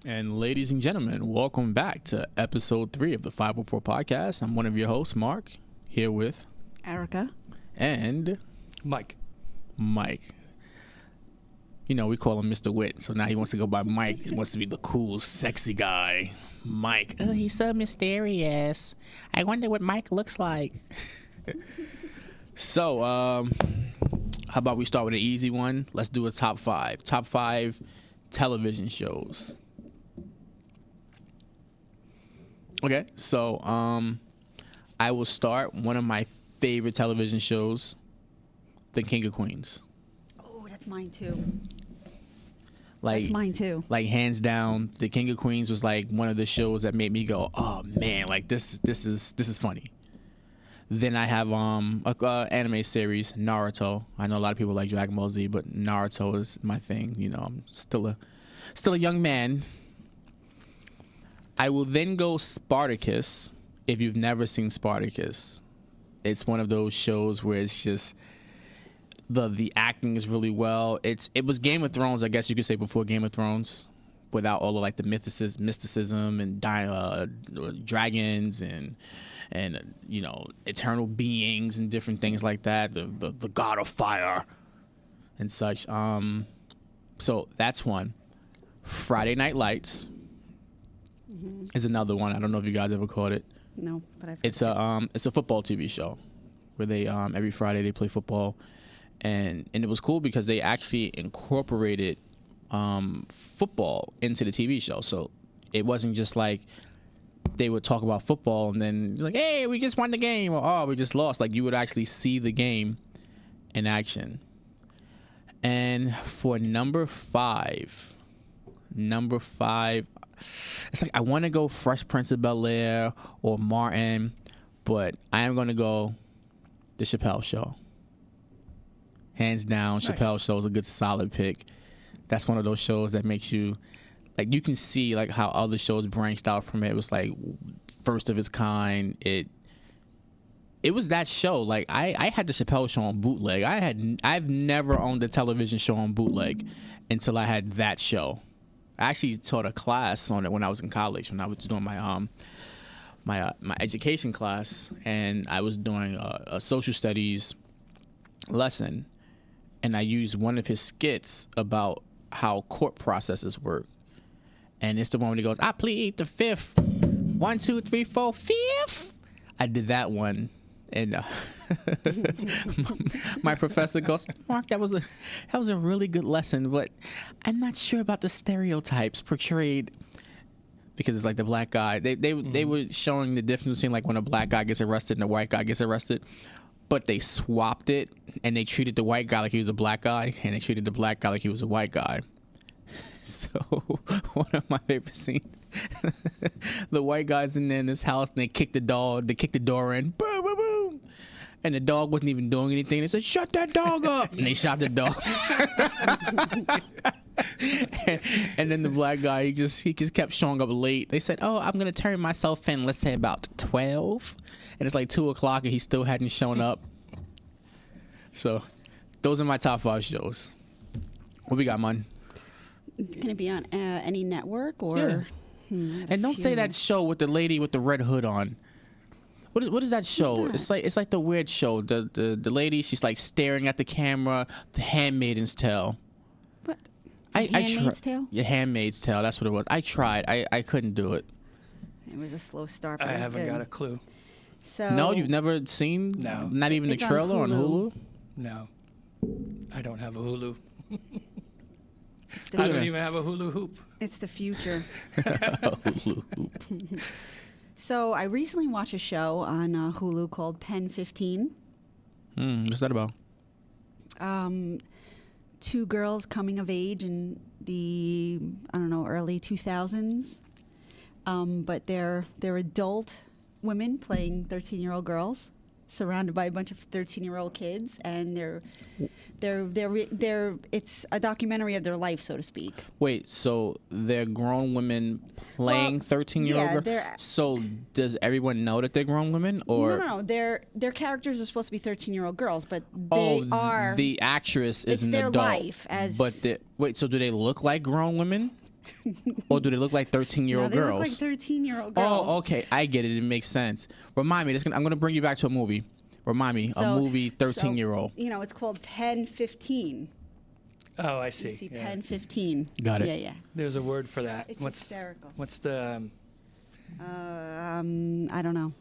And ladies and gentlemen, welcome back to episode 3 of the 504 podcast. I'm one of your hosts, Mark, here with Erica and Mike. You know, we call him Mr. Wit, so now he wants to go by Mike. He wants to be the cool, sexy guy. Mike. Oh, he's so mysterious. I wonder what Mike looks like. So, how about we start with an easy one? Let's do a top 5. Top 5 television shows. Okay, so I will start one of my favorite television shows, The King of Queens. Oh, that's mine too. Like, that's mine too. Like, hands down, The King of Queens was like one of the shows that made me go, oh man, like this is funny. Then I have a anime series, Naruto. I know a lot of people like Dragon Ball Z, but Naruto is my thing. You know, I'm still a young man. I will then go Spartacus. If you've never seen Spartacus, it's one of those shows where it's just the acting is really well. It was Game of Thrones, I guess you could say, before Game of Thrones, without all of like the mysticism and dragons and you know, eternal beings and different things like that. The god of fire and such. So that's one. Friday Night Lights is another one. I don't know if you guys ever caught it. No, but it's a football TV show where they every Friday they play football, and it was cool because they actually incorporated football into the TV show. So it wasn't just like they would talk about football and then like, hey, we just won the game, or oh, we just lost. Like, you would actually see the game in action. And for number five, it's like I want to go Fresh Prince of Bel-Air or Martin, but I am going to go The Chappelle Show. Hands down, Nice. Chappelle Show is a good solid pick. That's one of those shows that makes you, like, you can see like how other shows branched out from it. It was like first of its kind. It was that show. Like, I had The Chappelle Show on bootleg. I've never owned a television show on bootleg until I had that show. I actually taught a class on it when I was in college, when I was doing my my education class, and I was doing a social studies lesson, and I used one of his skits about how court processes work. And it's the one when he goes, I plead the fifth. 1, 2, 3, 4, fifth. I did that one. And my professor goes, Mark, that was a really good lesson, but I'm not sure about the stereotypes portrayed, because it's like the black guy. They were showing the difference between like when a black guy gets arrested and a white guy gets arrested, but they swapped it and they treated the white guy like he was a black guy, and they treated the black guy like he was a white guy. So one of my favorite scenes, the white guy's in this house and they kick the door in, boom, boom, boom, and the dog wasn't even doing anything. They said, shut that dog up, and they shot the dog. and then the black guy, he just kept showing up late. They said, oh, I'm gonna turn myself in, let's say about 12, and it's like 2:00 and he still hadn't shown up. So those are my top 5 shows. What we got, man? Can it be on any network or? Yeah. And don't say that show with the lady with the red hood on. What is that show? That? It's like the weird show. The lady, she's like staring at the camera. The Handmaid's Tale. What? Handmaid's Tale? Yeah, Handmaid's Tale. That's what it was. I tried. I couldn't do it. It was a slow start. But I it was haven't good. got a clue. So No, you've never seen? No. Not even the It's on trailer on Hulu? No. I don't have a Hulu. It's the, I don't even have a Hulu hoop. it's the future. Hulu. So I recently watched a show on Hulu called Pen 15. What's that about? 2 girls coming of age in the early 2000s, but they're adult women playing 13-year-old girls, surrounded by a bunch of 13-year-old kids, and it's a documentary of their life, so to speak. Wait, so they're grown women playing Well, 13-year-old yeah, girls? they're- So does everyone know that they're grown women, or No. Their characters are supposed to be 13-year-old girls, but they are. the actress is It's an their adult. life as- Wait, so do they look like grown women? Or do they look like 13-year-old they girls? look like 13-year-old girls. Oh, okay. I get it. It makes sense. Remind me. I'm going to bring you back to a movie. Remind me. A movie, 13-year-old. You know, it's called Pen 15. Oh, I see. You see, Yeah. Pen 15. Got it. Yeah. There's a word for that. It's hysterical. What's the I don't know.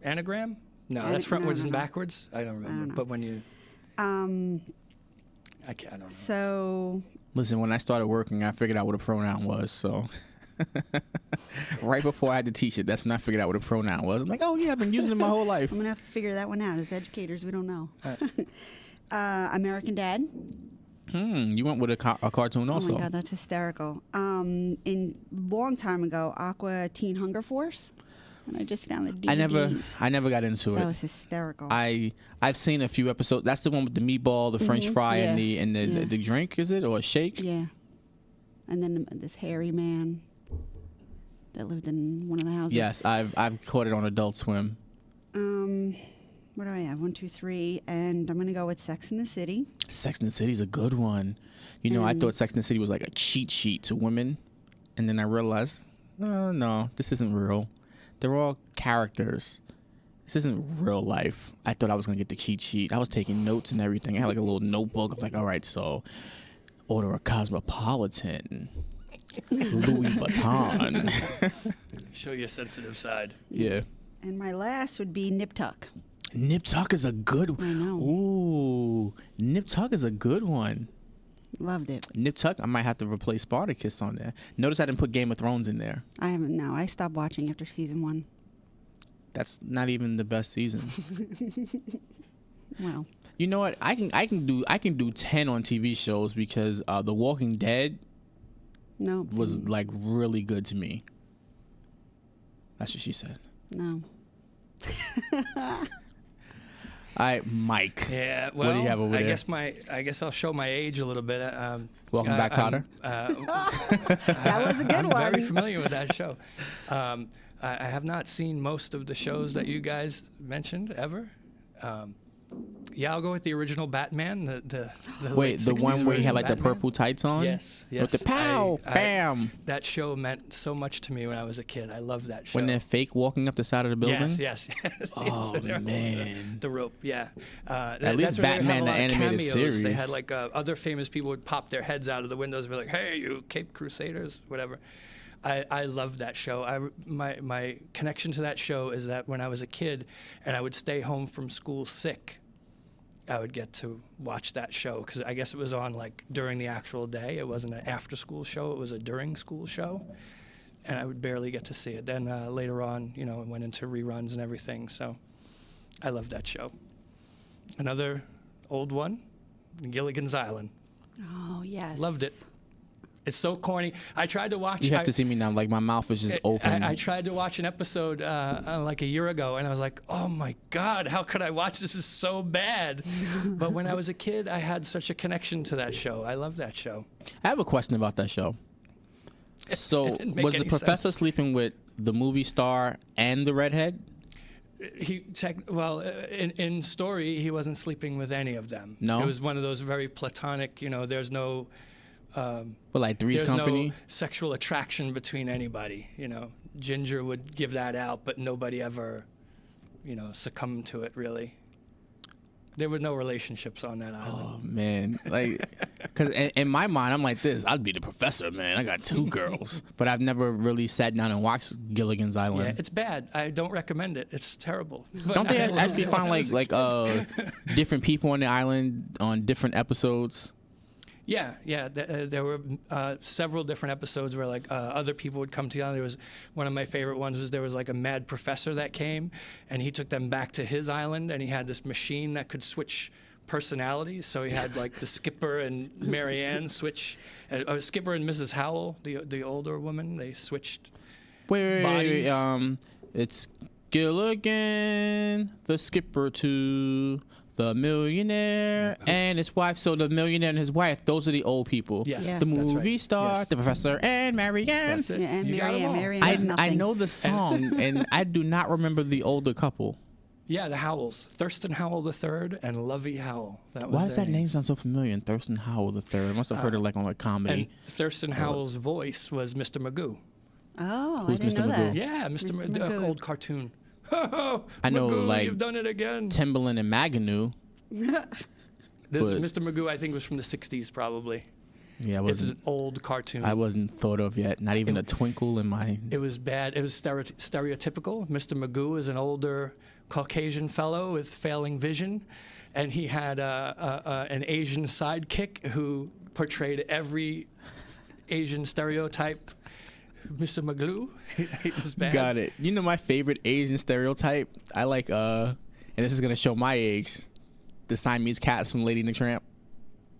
anagram? No, that's frontwards and no. backwards. I don't remember. know. But when you, Um, I don't know. so Listen, when I started working, I figured out what a pronoun was. So right before I had to teach it, that's when I figured out what a pronoun was. I'm like, oh, yeah, I've been using it my whole life. I'm going to have to figure that one out. As educators, we don't know. American Dad. You went with a cartoon also. Oh, my God, that's hysterical. In long time ago, Aqua Teen Hunger Force. And I just found the DVDs. I never got into it. That was hysterical. I've seen a few episodes. That's the one with the meatball, the French fry, yeah, and the drink, is it, or a shake? Yeah. And then this hairy man that lived in one of the houses. Yes, I've caught it on Adult Swim. What do I have? 1, 2, 3, and I'm gonna go with Sex in the City. Sex and the City's a good one. You know, I thought Sex and the City was like a cheat sheet to women, and then I realized, no, this isn't real. They're all characters. This isn't real life. I thought I was going to get the cheat sheet. I was taking notes and everything. I had like a little notebook. I'm like, all right, so order a Cosmopolitan, Louis Vuitton. Show your sensitive side. Yeah. And my last would be Nip Tuck. Nip Tuck is a good one. I know. Ooh, Nip Tuck is a good one. Loved it. Nip Tuck, I might have to replace Spartacus on there. Notice I didn't put Game of Thrones in there. I haven't. No, I stopped watching after season 1. That's not even the best season. Well, You know what? I can do 10 on TV shows because The Walking Dead no. was like really good to me. That's what she said. No. All right, Mike. Yeah. Well, What do you have over there? I guess I'll show my age a little bit. Welcome back, Cotter. That was a good I'm one. very familiar with that show. I have not seen most of the shows that you guys mentioned ever. Yeah, I'll go with the original Batman. The Wait, late the 60s one where he had version like of the Batman. purple tights on? Yes. With the pow, bam. That show meant so much to me when I was a kid. I loved that show. When they're fake walking up the side of the building? Yes. Oh, man. The rope, yeah. At least that's where they Batman, had a lot the of animated cameos. series. They had like other famous people would pop their heads out of the windows and be like, "Hey, you Cape Crusaders," whatever. I loved that show. My connection to that show is that when I was a kid and I would stay home from school sick, I would get to watch that show because I guess it was on like during the actual day. It wasn't an after-school show. It was a during-school show, and I would barely get to see it. Then later on, it went into reruns and everything. So I loved that show. Another old one, Gilligan's Island. Oh, yes. Loved it. It's so corny. I tried to watch. You have to see me now. Like my mouth is just open. I tried to watch an episode like a year ago, and I was like, "Oh my God, how could I watch this? Is so bad." But when I was a kid, I had such a connection to that show. I love that show. I have a question about that show. So, didn't make was the any professor sense. sleeping with the movie star and the redhead? In story, he wasn't sleeping with any of them. No? It was one of those very platonic. There's no. But like Three's There's Company? no sexual attraction between anybody. Ginger would give that out, but nobody ever, succumbed to it really. There were no relationships on that island. Oh man, like, because in my mind, I'm like this. I'd be the professor, man. I got 2 girls, but I've never really sat down and watched Gilligan's Island. Yeah, it's bad. I don't recommend it. It's terrible. But Don't they I loved actually it when find I was a kid. different people on the island on different episodes? Yeah. There were several different episodes where like other people would come together. There was one of my favorite ones was there was like a mad professor that came, and he took them back to his island, and he had this machine that could switch personalities. So he had like the Skipper and Marianne switch, Skipper and Mrs. Howell, the older woman, they switched. Wait, bodies. It's Gilligan, the skipper to the millionaire and his wife. So the millionaire and his wife, those are the old people. Yes, Yeah. The that's movie right. star, Yes. the professor, and Marianne. That's it. Yeah, and You got 'em all. Marianne has I nothing. know the song, and I do not remember the older couple. Yeah, the Howells. Thurston Howell III and Lovey Howell. That was Why does their that name names. sound so familiar? And Thurston Howell III. I must have heard it like on a comedy. And Thurston Howell's voice was Mr. Magoo. Oh, Who's I didn't Mr. know Magoo? that. Yeah, Mr. Mr. The Magoo. old cartoon. I know, Magoo, like, you've done it again. Timbaland and Magoo. This but- Mr. Magoo, I think, was from the '60s, probably. Yeah, It's an old cartoon. I wasn't thought of yet. Not even a twinkle in my. It was bad. It was stereotypical. Mr. Magoo is an older Caucasian fellow with failing vision, and he had an Asian sidekick who portrayed every Asian stereotype. Mr. Magoo, he was bad. Got it. You know my favorite Asian stereotype? I like and this is gonna show my age. The Siamese cats from Lady and the Tramp.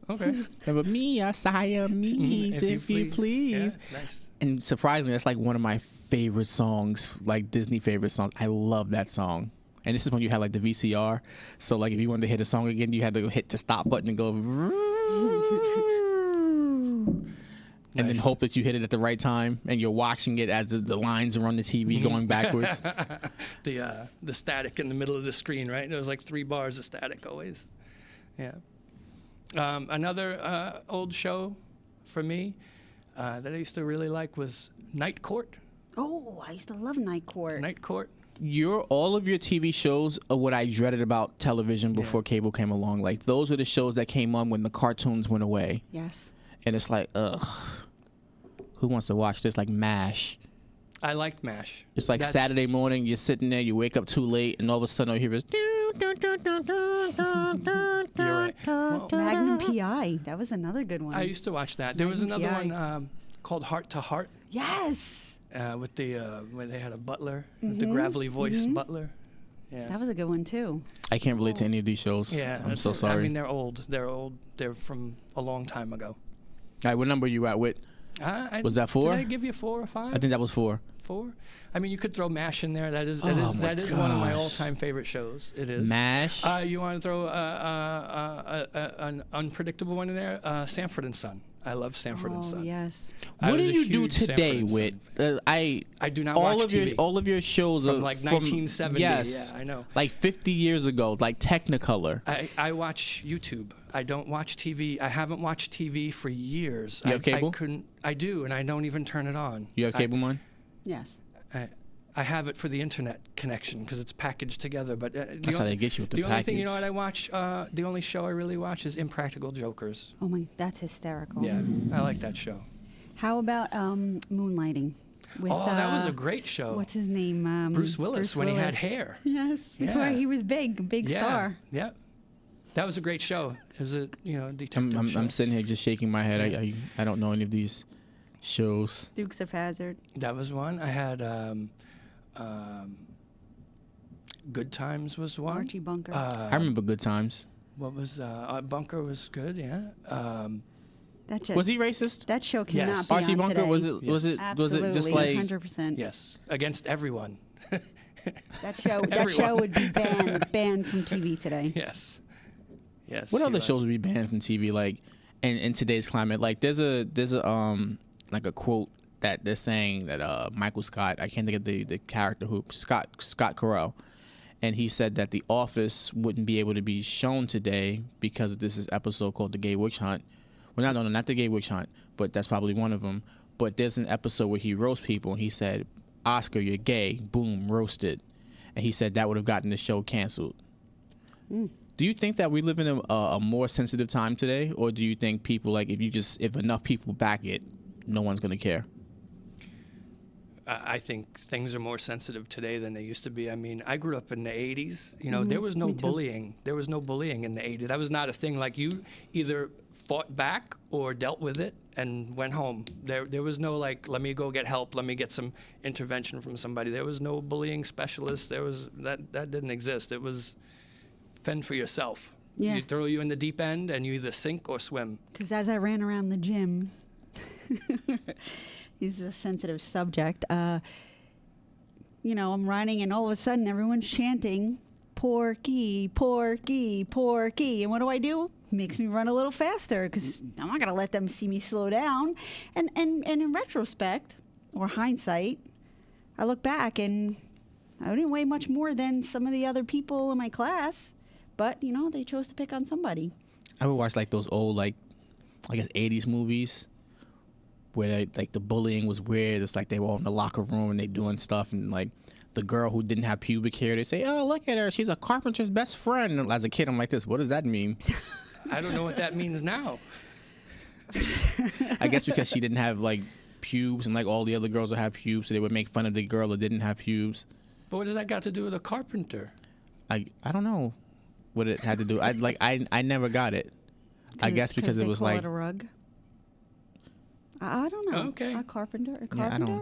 Okay. Remember me, Siamese, if you please. Yeah, nice. And surprisingly, that's like one of my favorite songs, like Disney favorite songs. I love that song. And this is when you had like the VCR. So like if you wanted to hit a song again, you had to hit the stop button and go. And then Nice. hope that you hit it at the right time, and you're watching it as the lines are on the TV going backwards. The static in the middle of the screen, right? There was like 3 bars of static always. Yeah. Another old show for me that I used to really like was Night Court. Oh, I used to love Night Court. Night Court. All of your TV shows are what I dreaded about television before cable came along. Like those are the shows that came on when the cartoons went away, Yes. and it's like, ugh, who wants to watch this? Like MASH. I liked MASH. It's like That's- Saturday morning, you're sitting there, you wake up too late, and all of a sudden you hear this. You're right. Well, Magnum PI. That was another good one. I used to watch that. There was another Magnum one called Heart to Heart Yes. with the when they had a butler, the gravelly voice butler. Yeah. That was a good one too. I can't relate to any of these shows. Yeah, I'm so I sorry. mean, they're old. They're old. They're from a long time ago. All right, what number you at with? Was that 4? Did I give you 4 or 5? I think that was 4. 4. I mean, you could throw MASH in there. That is my one of my gosh. all-time favorite shows. It is. MASH. You want to throw an unpredictable one in there? Sanford and Son. I love Sanford and Oh Son. yes. I What was do a you do huge Sanford today and Son with? fan. I do not watch TV. All of your shows are From, like, 1970, Yes, yeah, I know. Like 50 years ago, like Technicolor. I watch YouTube. I don't watch TV. I haven't watched TV for years. You have cable? I couldn't. I do, and I don't even turn it on. You have cable, man? Yes. I have it for the internet connection because it's packaged together. But That's how they get you with the only thing, you know package. what I watch? The only show I really watch is Impractical Jokers. Oh my, that's hysterical. Yeah, I like that show. How about Moonlighting? With, Oh, that was a great show. What's his name? Bruce Willis when he had Willis. hair. Yes. Yeah. Before he was big Yeah, star. yeah. That was a great show. It was a detective show. I'm sitting here just shaking my head. I don't know any of these shows. Dukes of Hazzard. That was one. I had Good Times was one. Archie Bunker. I remember Good Times. What was Bunker was good, yeah. that show, Was he racist? That show cannot Yes. be Archie on Bunker today. was it? Was it? Absolutely, Was it just like? 100%. Yes, against everyone. That show Everyone. would be banned from TV today. Yes. Yes. What he other was. shows would be banned from TV? Like, in today's climate, like there's a like a quote that they're saying that Michael Scott, I can't think of the character who Scott Carell, and he said that The Office wouldn't be able to be shown today because of this episode called The Gay Witch Hunt. Well, no, not The Gay Witch Hunt, but that's probably one of them. But there's an episode where he roasts people, and he said, "Oscar, you're gay." Boom, roasted, and he said that would have gotten the show canceled. Do you think that we live in a more sensitive time today, or do you think people, like, if enough people back it, no one's gonna care? I think things are more sensitive today than they used to be. I mean, I grew up in the 80s. You know, there was no bullying. There was no bullying in the 80s. That was not a thing. Like, you either fought back or dealt with it and went home. There was no, like, let me go get help. Let me get some intervention from somebody. There was no bullying specialist. That didn't exist. It was fend for yourself. Yeah. You throw you in the deep end and you either sink or swim. Because as I ran around the gym, this is a sensitive subject. You know, I'm running, and all of a sudden, everyone's chanting, "Porky, Porky, Porky," and what do? Makes me run a little faster because I'm not gonna let them see me slow down. And in retrospect or hindsight, I look back and I didn't weigh much more than some of the other people in my class, but you know, they chose to pick on somebody. I would watch like those old, like, I guess 80s movies where like the bullying was weird. It's like they were all in the locker room and they doing stuff, and like the girl who didn't have pubic hair, they say, "Oh, look at her, she's a carpenter's best friend." And as a kid, I'm like, "This, what does that mean?" I don't know what that means now. I guess because she didn't have like pubes, and like all the other girls would have pubes, so they would make fun of the girl that didn't have pubes. But what does that got to do with a carpenter? I don't know what it had to do. I never got it. I guess because it was call like it a rug. I don't know. Okay. A carpenter. A yeah, carpenter.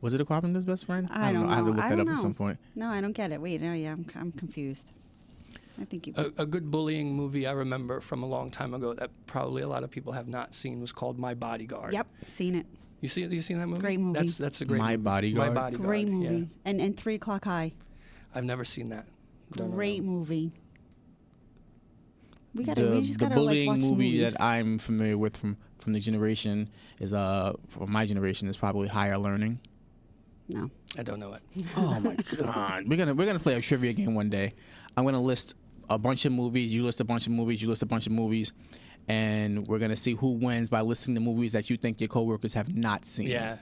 Was it a carpenter's best friend? I don't know. I have to look I that don't up at know. some point. No, I don't get it. Wait, no, yeah, I'm confused. I think you. A good bullying movie I remember from a long time ago that probably a lot of people have not seen was called My Bodyguard. Yep, seen it. You see it? You seen that movie? Great movie. That's a great My movie. Bodyguard? My Bodyguard. Great movie. Yeah. And 3 O'clock High. I've never seen that. Don't know. Great movie. We just The gotta bullying like watch some movie movies. that I'm familiar with from the generation is for my generation is probably Higher Learning. No. I don't know it. Oh my god. We're gonna play a trivia game one day. I'm gonna list a bunch of movies, you list a bunch of movies, you list a bunch of movies, and we're gonna see who wins by listing the movies that you think your coworkers have not seen. Yeah.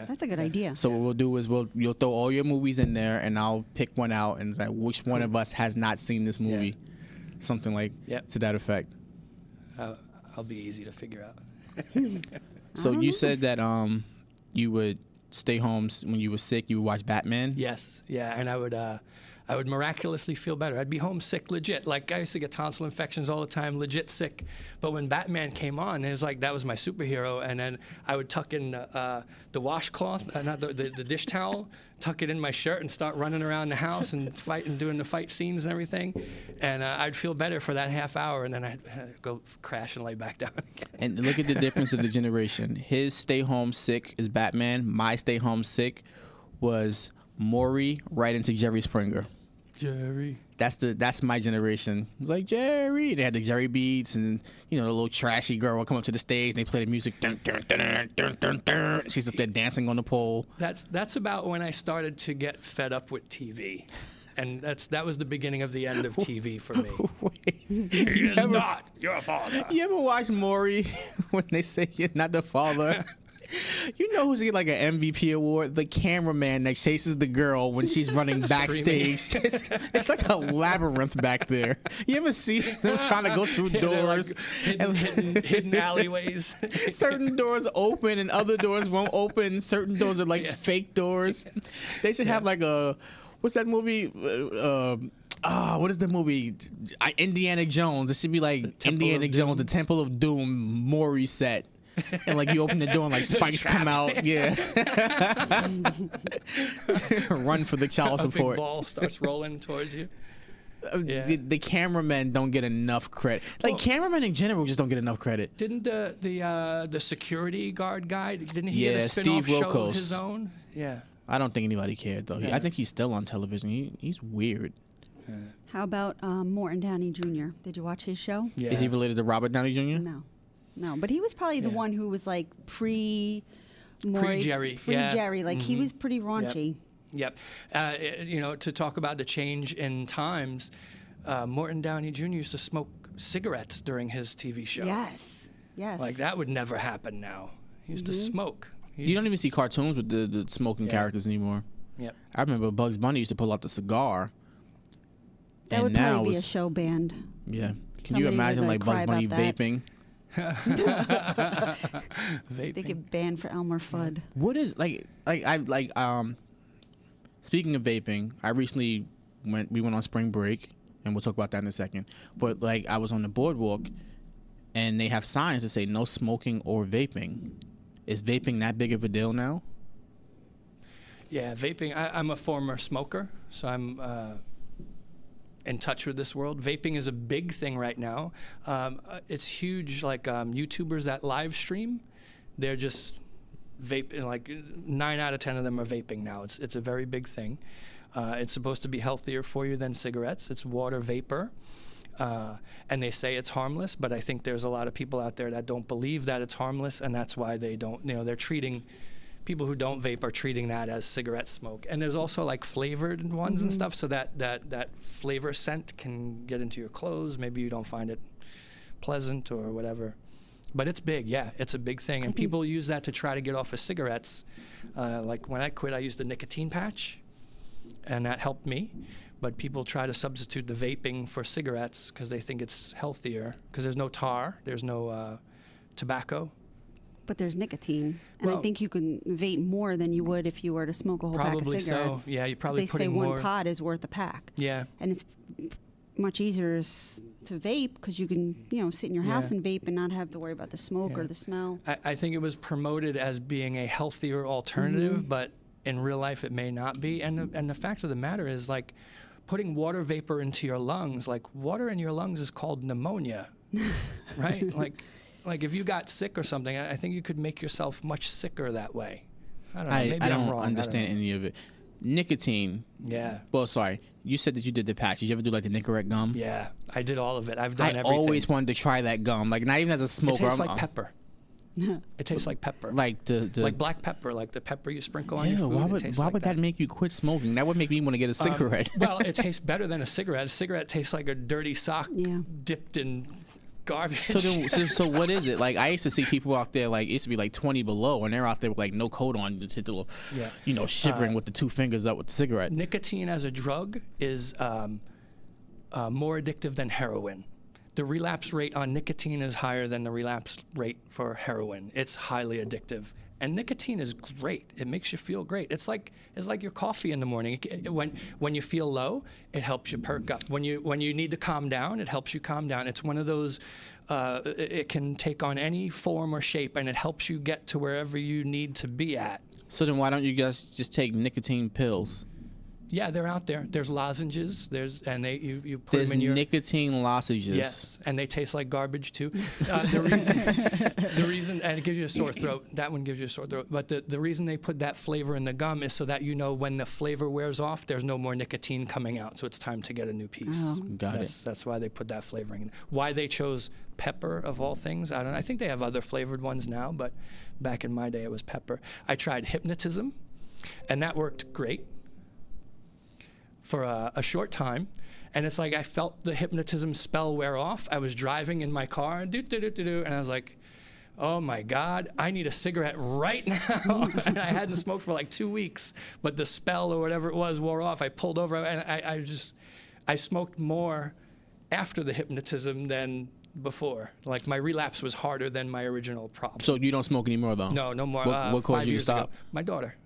That's a good idea. So what we'll do is you'll throw all your movies in there, and I'll pick one out and say which one of us has not seen this movie. Something like to that effect. I'll be easy to figure out. So you said that you would stay home when you were sick. You would watch Batman. Yes, yeah, and I would miraculously feel better. I'd be homesick, legit. Like I used to get tonsil infections all the time, legit sick. But when Batman came on, it was like that was my superhero. And then I would tuck in the washcloth, not the dish towel, tuck it in my shirt, and start running around the house and fight and doing the fight scenes and everything. And I'd feel better for that half hour, and then I'd go crash and lay back down again. And look at the difference of the generation. His stay home sick is Batman. My stay home sick was Maury right into Jerry Springer. Jerry. That's my generation. It was like Jerry. They had the Jerry beats, and the little trashy girl would come up to the stage and they play the music. Dun, dun, dun, dun, dun, dun, dun. She's up there dancing on the pole. That's about when I started to get fed up with TV. And that was the beginning of the end of TV for me. Wait, He is not your father. you ever watch Maury when they say you're not the father? You know who's getting like an MVP award? The cameraman that chases the girl when she's running backstage. It's like a labyrinth back there. You ever see them trying to go through doors? Like hidden alleyways. Certain doors open and other doors won't open. Certain doors are like fake doors. They should have like what's that movie? What is the movie? Indiana Jones. It should be like Indiana Jones, the Temple of Doom, Maury set. And like you open the door and like spikes come out. Yeah. Run for the child support. A big ball starts rolling towards you. The cameramen don't get enough credit. Like cameramen in general just don't get enough credit. Didn't the security guard guy? Didn't he get a spin-off Steve show Rokos. of his own? Yeah. I don't think anybody cared though. I think he's still on television. He's weird. How about Morton Downey Jr.? Did you watch his show? Yeah. Is he related to Robert Downey Jr.? No, but he was probably the one who was like Pre-Jerry. Pre-Jerry. Like he was pretty raunchy. Yep. To talk about the change in times, Morton Downey Jr. used to smoke cigarettes during his TV show. Yes. Like that would never happen now. He used to smoke. You don't even see cartoons with the smoking characters anymore. Yep. I remember Bugs Bunny used to pull out the cigar. That would probably be a show band. Yeah. Can Somebody you imagine would, like Bugs cry Bunny about that. vaping? They get banned for Elmer Fudd. What is speaking of vaping, I recently we went on spring break, and we'll talk about that in a second. But like I was on the boardwalk, and they have signs that say no smoking or vaping. Is vaping that big of a deal now? Yeah, vaping. I'm a former smoker, so I'm in touch with this world. Vaping is a big thing right now. It's huge. Like YouTubers that live stream, they're just vaping. Like 9 out of 10 of them are vaping now. It's a very big thing. It's supposed to be healthier for you than cigarettes. It's water vapor. And they say it's harmless, but I think there's a lot of people out there that don't believe that it's harmless, and that's why they don't. They're treating people who don't vape are treating that as cigarette smoke. And there's also like flavored ones and stuff, so that flavor scent can get into your clothes. Maybe you don't find it pleasant or whatever. But it's big, yeah. It's a big thing. And people use that to try to get off of cigarettes. Like when I quit, I used a nicotine patch, and that helped me. But people try to substitute the vaping for cigarettes because they think it's healthier, because there's no tar, there's no tobacco. But there's nicotine, and Well, I think you can vape more than you would if you were to smoke a whole pack of Probably cigarettes. so. Yeah, you're 'Cause probably they say putting more. one pod is worth a pack, Yeah. and it's much easier to vape because you can, sit in your house Yeah. and vape and not have to worry about the smoke or Yeah. the smell. I think it was promoted as being a healthier alternative, but in real life it may not be. And the fact of the matter is, like, putting water vapor into your lungs, like water in your lungs is called pneumonia, right? Like if you got sick or something, I think you could make yourself much sicker that way. I don't know. Maybe I I'm don't wrong. understand any of it. Nicotine. Yeah. Well, sorry. You said that you did the patch. Did you ever do like the Nicorette gum? Yeah, I did all of it. I've done I everything. always wanted to try that gum. Like, not even as a It smoker. tastes I'm- like pepper. It tastes like pepper. Like the Like black pepper, like the pepper you sprinkle on your Ew, food. why it would tastes why like would that make you quit smoking? That would make me want to get a cigarette. Well, it tastes better than a cigarette. A cigarette tastes like a dirty sock Yeah. dipped in garbage. So what is it? Like, I used to see people out there, like, it used to be like 20 below, and they're out there with like no coat on, Yeah. shivering with the two fingers up with the cigarette. Nicotine as a drug is more addictive than heroin. The relapse rate on nicotine is higher than the relapse rate for heroin. It's highly addictive. And nicotine is great. It makes you feel great. It's like your coffee in the morning. When you feel low, it helps you perk up. When you need to calm down, it helps you calm down. It's one of those. It can take on any form or shape, and it helps you get to wherever you need to be at. So then why don't you guys just take nicotine pills? Yeah, they're out there. There's lozenges. You put There's them in your nicotine lozenges. Yes, and they taste like garbage too. The reason, and it gives you a sore throat. That one gives you a sore throat. But the reason they put that flavor in the gum is so that when the flavor wears off, there's no more nicotine coming out. So it's time to get a new piece. Oh. Got it. That's why they put that flavoring in. Why they chose pepper of all things, I don't know. I think they have other flavored ones now, but back in my day it was pepper. I tried hypnotism, and that worked great for a short time. And it's like I felt the hypnotism spell wear off. I was driving in my car, and I was like, oh my God, I need a cigarette right now. And I hadn't smoked for like 2 weeks, but the spell or whatever it was wore off. I pulled over, and I smoked more after the hypnotism than before. Like, my relapse was harder than my original problem. So you don't smoke anymore, though? No more. What caused 5 you to years stop? ago. My daughter.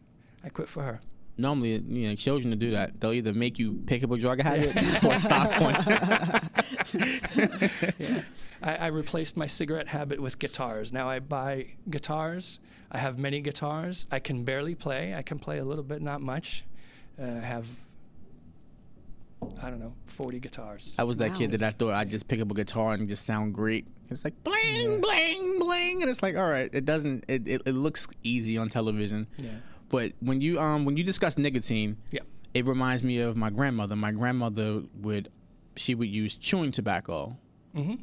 I quit for her. Normally, children to do that. They'll either make you pick up a drug habit or stop one. Yeah. I replaced my cigarette habit with guitars. Now I buy guitars. I have many guitars. I can barely play. I can play a little bit, not much. I have, 40 guitars. I was that Wow. kid that I thought I'd just pick up a guitar and just sound great. It's like bling, bling, bling, and it's like, all right, it doesn't. It looks easy on television. Yeah. But when you discuss nicotine, Yeah. it reminds me of my grandmother. My grandmother would use chewing tobacco, and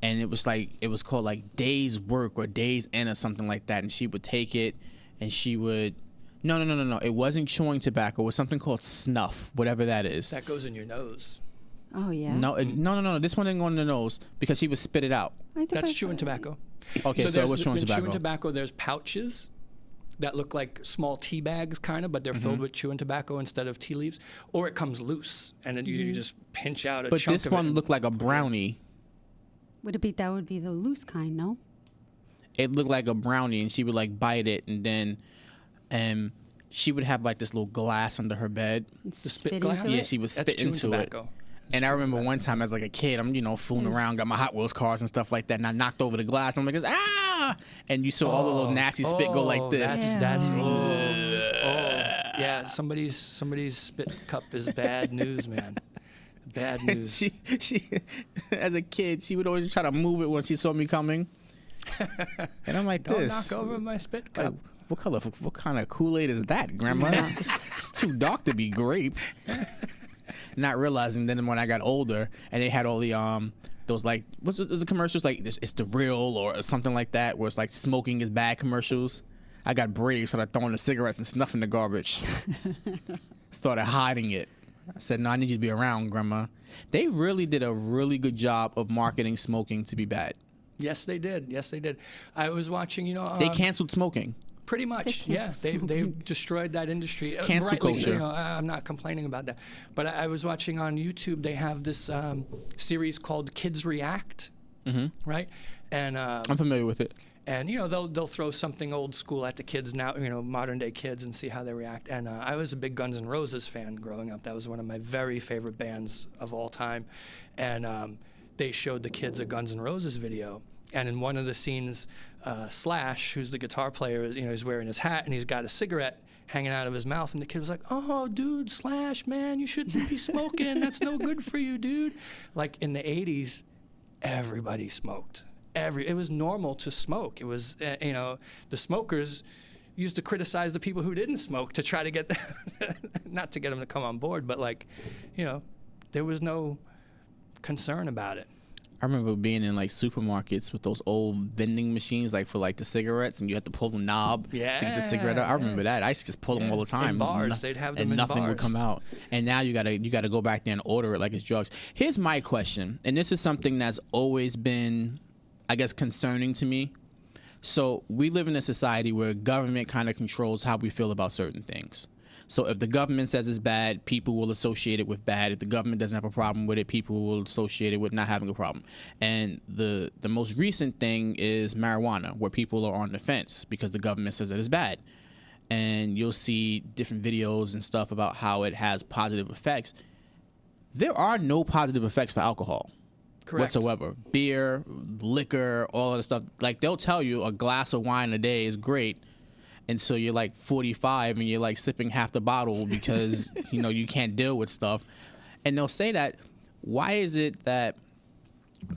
it was called like Day's Work or Day's End or something like that. And she would take it, and she would. No. It wasn't chewing tobacco. It was something called snuff, whatever that is. That goes in your nose. Oh yeah. No. This one didn't go in the nose because she would spit it out. I think That's I- chewing tobacco. Okay, so it was chewing in tobacco. chewing tobacco, there's pouches that look like small tea bags, kind of, but they're filled with chewing tobacco instead of tea leaves. Or it comes loose, and then you just pinch out a But chunk this of it. one looked like a brownie. That would be the loose kind, no? It looked like a brownie, and she would like bite it, and then she would have like this little glass under her bed. The spit glass? into Yeah, it? she would That's spit chewing into it. tobacco. And I remember one time as like a kid, I'm fooling around, got my Hot Wheels cars and stuff like that, and I knocked over the glass. And I'm like, ah! And you saw all the little nasty spit go like this. That's Yeah. yeah. Somebody's spit cup is bad news, man. Bad news. she, as a kid, she would always try to move it when she saw me coming. And I'm like, Don't this. knock over my spit Like, cup. what kind of Kool-Aid is that, Grandma? It's too dark to be grape. Not realizing then when I got older and they had all the those like was the commercials like it's the real or something like that where it's like smoking is bad commercials. I got brave, started throwing the cigarettes and snuffing the garbage. Started hiding it. I said, no, I need you to be around, Grandma. They really did a really good job of marketing smoking to be bad. Yes, they did. Yes, they did. I was watching, They canceled smoking. Pretty much, yeah. They've destroyed that industry. Cancel Rightly so, culture. I'm not complaining about that. But I was watching on YouTube, they have this series called Kids React, right? And I'm familiar with it. And they'll throw something old school at the kids now, modern day kids, and see how they react. And I was a big Guns N' Roses fan growing up. That was one of my very favorite bands of all time. And they showed the kids a Guns N' Roses video. And in one of the scenes, Slash, who's the guitar player, he's wearing his hat and he's got a cigarette hanging out of his mouth. And the kid was like, "Oh, dude, Slash, man, you shouldn't be smoking. That's no good for you, dude." Like in the 80s, everybody smoked. It was normal to smoke. It was, the smokers used to criticize the people who didn't smoke to try to get them, not to get them to come on board, but there was no concern about it. I remember being in like supermarkets with those old vending machines, like for like the cigarettes, and you had to pull the knob to get the cigarette out. I remember that. I used to just pull them all the time. In bars, they'd have them and in nothing bars. would come out. And now you gotta go back there and order it like it's drugs. Here's my question, and this is something that's always been, I guess, concerning to me. So we live in a society where government kind of controls how we feel about certain things. So if the government says it's bad, people will associate it with bad. If the government doesn't have a problem with it, people will associate it with not having a problem. And the most recent thing is marijuana, where people are on the fence because the government says that it's bad. And you'll see different videos and stuff about how it has positive effects. There are no positive effects for alcohol. Correct. Whatsoever. Beer, liquor, all of the stuff. Like, they'll tell you a glass of wine a day is great until you're like 45 and you're like sipping half the bottle because you can't deal with stuff. And they'll say that. Why is it that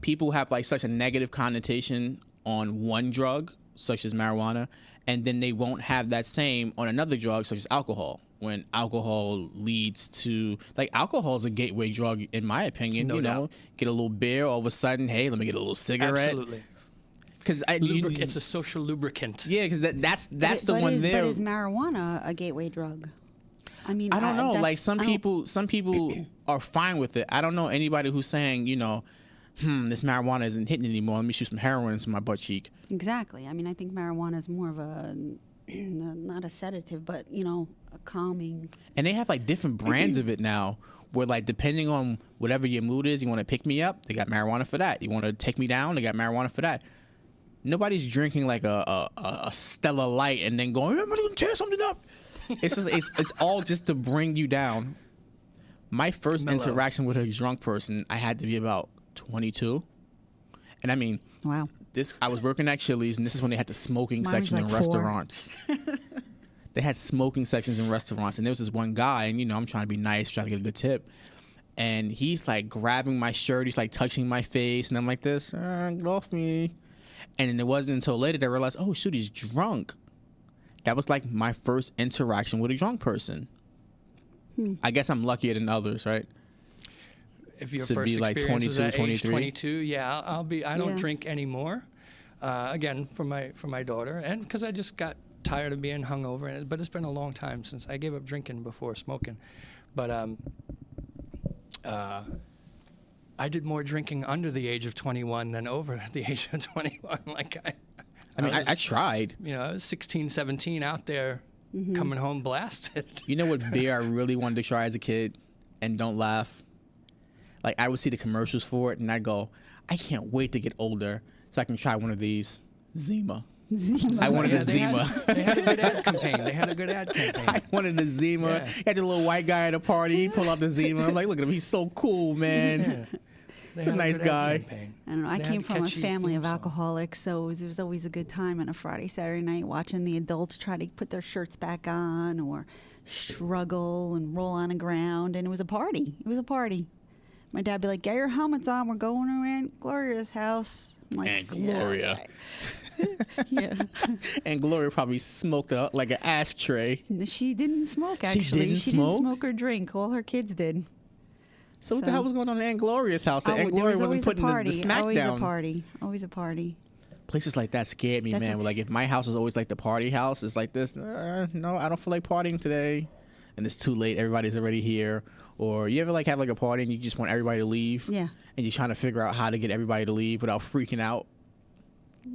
people have like such a negative connotation on one drug, such as marijuana, and then they won't have that same on another drug, such as alcohol? When alcohol leads to, like, alcohol is a gateway drug, in my opinion. No doubt. Get a little beer, all of a sudden, hey, let me get a little cigarette. Absolutely. Because It's a social lubricant. Yeah, because that's the one there. But is marijuana a gateway drug? I mean, I don't know. Like some I don't- people are fine with it. I don't know anybody who's saying, this marijuana isn't hitting anymore. Let me shoot some heroin into my butt cheek. Exactly. I mean, I think marijuana is more of a not a sedative, but a calming. And they have like different brands of it now, where like depending on whatever your mood is, you want to pick me up, they got marijuana for that. You want to take me down, they got marijuana for that. Nobody's drinking like a Stella Light and then going, I'm gonna tear something up. It's just it's all just to bring you down. My first interaction with a drunk person, I had to be about 22, and I mean, Wow. I was working at Chili's, and this is when they had the smoking Mine was section like in 4. restaurants. They had smoking sections in restaurants, and there was this one guy, and I'm trying to be nice, trying to get a good tip, and he's like grabbing my shirt, he's like touching my face, and I'm like this, get off me. And then it wasn't until later that I realized, oh shoot, he's drunk. That was like my first interaction with a drunk person. I guess I'm luckier than others, right? If your To first be like experience was 22, at age 23? 22, yeah, I'll be. I don't Yeah. drink anymore. Again, for my daughter, and because I just got tired of being hungover. But it's been a long time since I gave up drinking before smoking. But I did more drinking under the age of 21 than over the age of 21. Like I tried. I was 16, 17 out there coming home blasted. You know what beer I really wanted to try as a kid, and don't laugh? Like, I would see the commercials for it, and I'd go, I can't wait to get older so I can try one of these. Zima. I wanted a Zima. They had a good ad campaign. I wanted a Zima. Yeah. Had the little white guy at a party. He pull out the Zima. I'm like, look at him. He's so cool, man. Yeah. He's a nice guy. I don't know. I They came had from a catchy family theme of song. alcoholics, so it was always a good time on a Friday, Saturday night watching the adults try to put their shirts back on or struggle and roll on the ground, and it was a party. It was a party. My dad would be like, "Get your helmets on. We're going to Aunt Gloria's house." I'm like, Aunt Gloria. Yeah. And Gloria probably smoked up like an ashtray. She didn't smoke, She actually. didn't She smoke? didn't smoke or drink. All her kids did. So what the hell was going on at Aunt Gloria's house? Aunt there Gloria was wasn't always a putting the party. smack Always down. a party. Always a party. Places like that scared me, That's man. what- Like if my house is always like the party house, it's like this. No, I don't feel like partying today, and it's too late. Everybody's already here. Or you ever like have like a party and you just want everybody to leave? Yeah. And you're trying to figure out how to get everybody to leave without freaking out.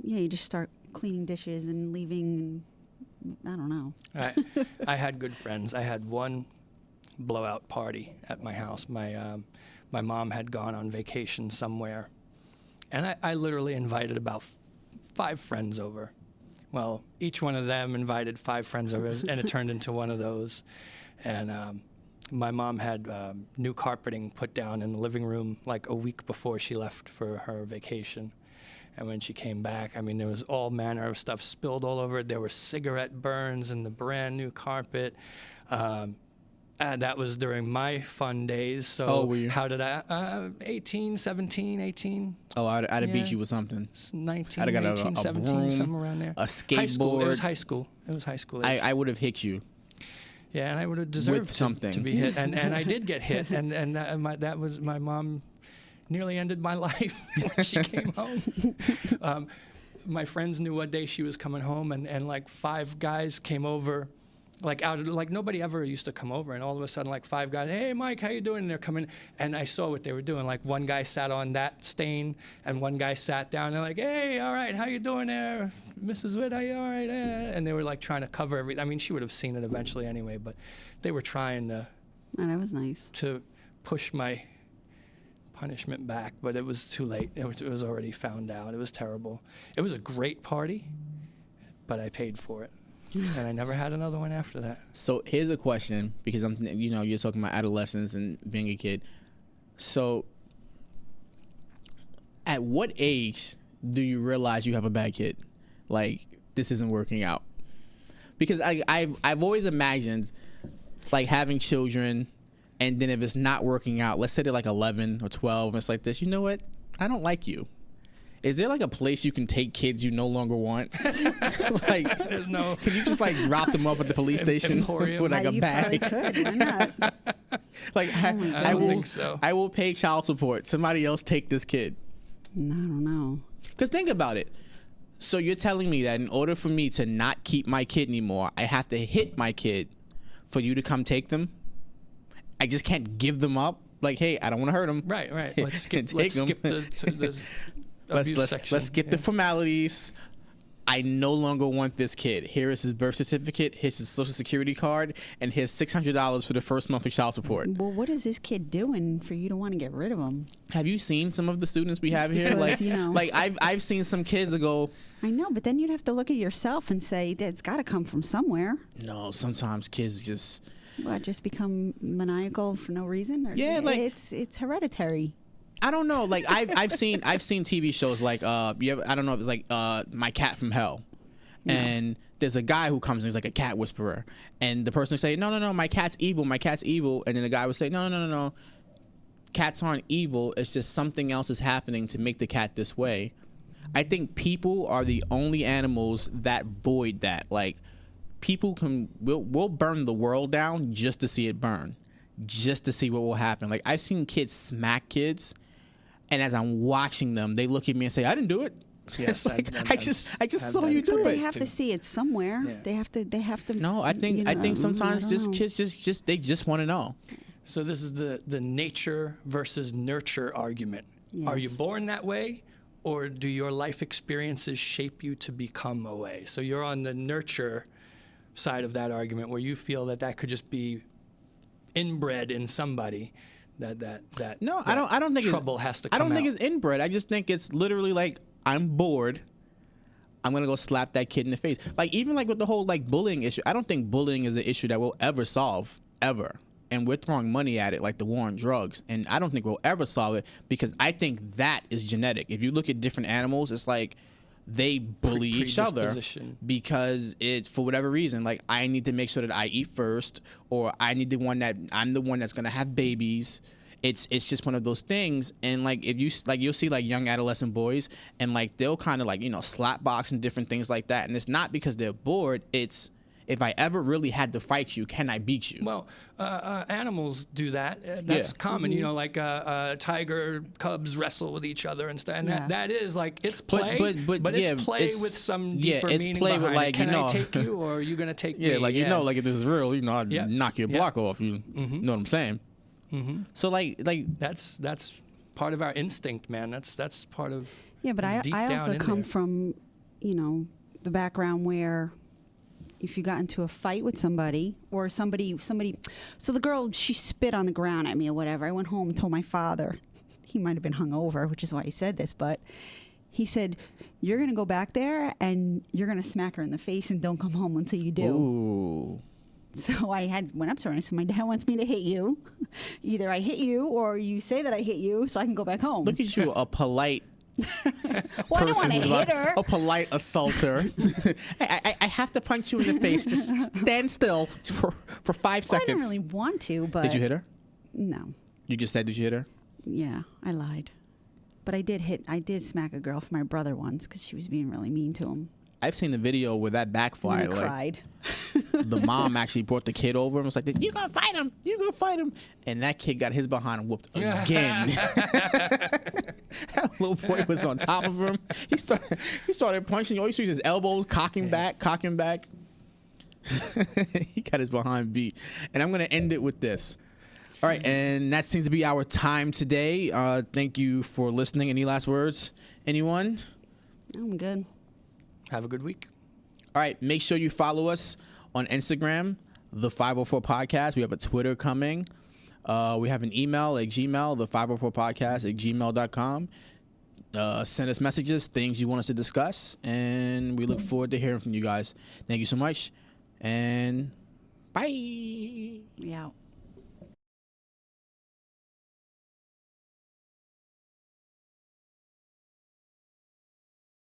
Yeah, you just start cleaning dishes and leaving, and I don't know. I had good friends. I had one blowout party at my house. My mom had gone on vacation somewhere, and I literally invited about 5 friends over. Well, each one of them invited 5 friends over, and it turned into one of those. And my mom had new carpeting put down in the living room like a week before she left for her vacation. And when she came back, I mean, there was all manner of stuff spilled all over it. There were cigarette burns in the brand new carpet. And that was during my fun days. So How old were you? how did I? 18, 17, 18. Oh, I'd have beat Yeah. you with something. 19, I'd have got 18, a 17, broom, somewhere around there. a High school. It was skateboard. high school. It was high school age. I would have hit you. Yeah, and I would have deserved something. to be hit, and I did get hit, and that was my mom nearly ended my life when she came home. My friends knew what day she was coming home, and like 5 guys came over, like out of like nobody ever used to come over, and all of a sudden like 5 guys, hey Mike, how you doing? And they're coming, and I saw what they were doing. Like one guy sat on that stain, and one guy sat down. And they're like, hey, all right, how you doing there, Mrs. Witt? Are you all right? And they were like trying to cover everything. I mean, she would have seen it eventually anyway, but they were trying to And that was nice. push my punishment back, but it was too late. It was already found out. It was terrible. It was a great party, but I paid for it. And I never had another one after that. So here's a question, because you're talking about adolescence and being a kid. So at what age do you realize you have a bad kid? Like, this isn't working out? Because I've always imagined like having children, and then if it's not working out, let's say they're like 11 or 12, and it's like this, you know what? I don't like you. Is there like a place you can take kids you no longer want? Like, There's no can you just like drop them off at the police station Emporium. with like a You probably bag? could. Why not? Like, I don't think so. I will pay child support. Somebody else take this kid. I don't know. Because think about it. So you're telling me that in order for me to not keep my kid anymore, I have to hit my kid for you to come take them? I just can't give them up? Like, hey, I don't want to hurt them. Right. Let's skip Take 'em. the abuse section. Let's skip the formalities. I no longer want this kid. Here is his birth certificate, here's his social security card, and here's $600 for the first month of child support. Well, what is this kid doing for you to want to get rid of him? Have you seen some of the students we have here? Because, Like, you know. like I've seen some kids that go, I know, but then you'd have to look at yourself and say that it's got to come from somewhere. no, sometimes kids just, What, just become maniacal for no reason? Or, Yeah, like- it's hereditary. I don't know. Like I've seen TV shows like I don't know if it's like My Cat from Hell, and there's a guy who comes and he's like a cat whisperer, and the person would say, no, my cat's evil, and then the guy would say, no, cats aren't evil. It's just something else is happening to make the cat this way. I think people are the only animals that void that. Like, people will burn the world down just to see it burn, just to see what will happen. Like, I've seen kids smack kids, and as I'm watching them, they look at me and say, I didn't do it. Yes, It's like, I've I just had saw that you do But they it. have to see it somewhere. Yeah. They have to. No, I think you know, I think sometimes I don't just know. kids they just want to know. So this is the nature versus nurture argument. Are you Yes. born that way, or do your life experiences shape you to become a way? So you're on the nurture side of that argument, where you feel that could just be inbred in somebody. No, I don't think trouble has to I come don't think out. it's inbred. I just think it's literally like, I'm bored. I'm gonna go slap that kid in the face. Like, even like with the whole like bullying issue, I don't think bullying is an issue that we'll ever solve, ever. And we're throwing money at it like the war on drugs, and I don't think we'll ever solve it, because I think that is genetic. If you look at different animals, it's like they bully each other Predisposition. because it's for whatever reason. Like, I need to make sure that I eat first, or I'm the one that's gonna have babies. It's just one of those things. And like, if you like, you'll see like young adolescent boys, and like they'll kind of like, slap box and different things like that. And it's not because they're bored. It's if I ever really had to fight you, can I beat you? Well, animals do that. That's common. You know, like tiger cubs wrestle with each other and stuff. And that is like, it's play, but it's play with some deeper meaning play behind with, like, it. Can you know, I take you, or are you going to take me? Yeah, like, you know, like if this is real, you know, I'd knock your block off. You know what I'm saying? So like that's part of our instinct, man. That's part of but I also come from, you know, the background where if you got into a fight with somebody or somebody, so the girl, she spit on the ground at me or whatever. I went home and told my father. He might have been hungover, which is why he said this, but he said, "You're going to go back there and you're going to smack her in the face and don't come home until you do." Ooh. So I went up to her and I said, "My dad wants me to hit you. Either I hit you or you say that I hit you so I can go back home." Look at you, a polite Well, I don't want to hit her. A polite assaulter. I have to punch you in the face. Just stand still for 5 seconds. I didn't really want to, but... Did you hit her? No. You just said, did you hit her? Yeah, I lied. But I did smack a girl for my brother once because she was being really mean to him. I've seen the video where that backfired. And I cried. The mom actually brought the kid over and was like, "You gonna fight him? You gonna fight him?" And that kid got his behind whooped again. That little boy was on top of him. He started punching. All you see is his elbows cocking back. He got his behind beat. And I'm gonna end it with this. All right, and that seems to be our time today. Thank you for listening. Any last words? Anyone? I'm good. Have a good week. All right, make sure you follow us on Instagram, the 504 Podcast. We have a Twitter coming. We have an email at Gmail, the 504podcast at gmail.com. Send us messages, things you want us to discuss, and we look forward to hearing from you guys. Thank you so much, and bye. We out.